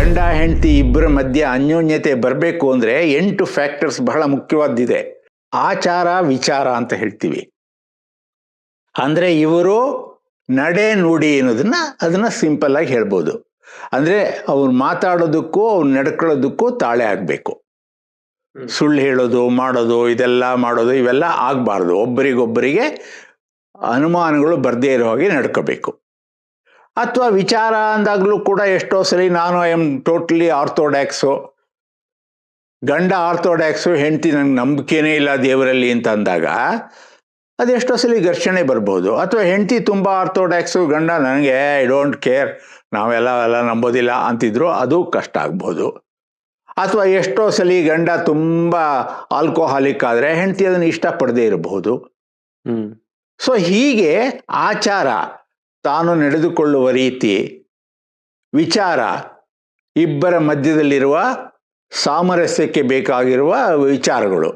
ಗಂಡ ಹೆಂಡತಿ ಇಬ್ಬರ ಮಧ್ಯೆ ಅನ್ಯೋನ್ಯತೆ ಬರಬೇಕು ಅಂದರೆ 8 ಫ್ಯಾಕ್ಟರ್ಸ್ ಬಹಳ ಮುಖ್ಯವಾದ್ದಿದೆ. ಆಚಾರ ವಿಚಾರ ಅಂತ ಹೇಳ್ತೀವಿ. ಅಂದರೆ ಇವರು ನಡೆ ನುಡಿ ಅದನ್ನು ಸಿಂಪಲ್ ಆಗಿ ಹೇಳ್ಬೋದು. ಅಂದರೆ ಅವ್ರು ಮಾತಾಡೋದಕ್ಕೂ ಅವ್ರು ನಡ್ಕೊಳ್ಳೋದಕ್ಕೂ ತಾಳೆ ಆಗಬೇಕು. ಸುಳ್ಳು ಹೇಳೋದು ಮಾಡೋದು ಇವೆಲ್ಲ ಆಗಬಾರ್ದು. ಒಬ್ಬರಿಗೊಬ್ಬರಿಗೆ ಅನುಮಾನಗಳು ಬರದೇ ಇರೋ ಹಾಗೆ ನಡ್ಕೋಬೇಕು. ಅಥವಾ ವಿಚಾರ ಅಂದಾಗಲೂ ಕೂಡ ಎಷ್ಟೋ ಸರಿ ನಾನು ಐ ಆಮ್ ಟೋಟ್ಲಿ ಆರ್ಥೋಡ್ಯಾಕ್ಸು, ಗಂಡ ಆರ್ಥೋಡ್ಯಾಕ್ಸು, ಹೆಂಡತಿ ನಂಗೆ ನಂಬಿಕೆನೇ ಇಲ್ಲ ದೇವರಲ್ಲಿ ಅಂತ ಅಂದಾಗ ಅದೆಷ್ಟೋ ಸಲ ಘರ್ಷಣೆ ಬರ್ಬೋದು. ಅಥವಾ ಹೆಂಡತಿ ತುಂಬ ಆರ್ಥೋಡ್ಯಾಕ್ಸು, ಗಂಡ ನನಗೆ ಐ ಡೋಂಟ್ ಕೇರ್, ನಾವೆಲ್ಲ ನಂಬೋದಿಲ್ಲ ಅಂತಿದ್ರು, ಅದು ಕಷ್ಟ ಆಗ್ಬೋದು. ಅಥವಾ ಎಷ್ಟೋ ಸಲ ಗಂಡ ತುಂಬ ಆಲ್ಕೋಹಾಲಿಕ್ ಆದರೆ ಹೆಂಡತಿ ಅದನ್ನು ಇಷ್ಟಪಡದೇ ಇರಬಹುದು. ಸೊ ಹೀಗೆ ಆಚಾರ, ತಾನು ನಡೆದುಕೊಳ್ಳುವ ರೀತಿ, ವಿಚಾರ, ಇಬ್ಬರ ಮಧ್ಯದಲ್ಲಿರುವ ಸಾಮರಸ್ಯಕ್ಕೆ ಬೇಕಾಗಿರುವ ವಿಚಾರಗಳು,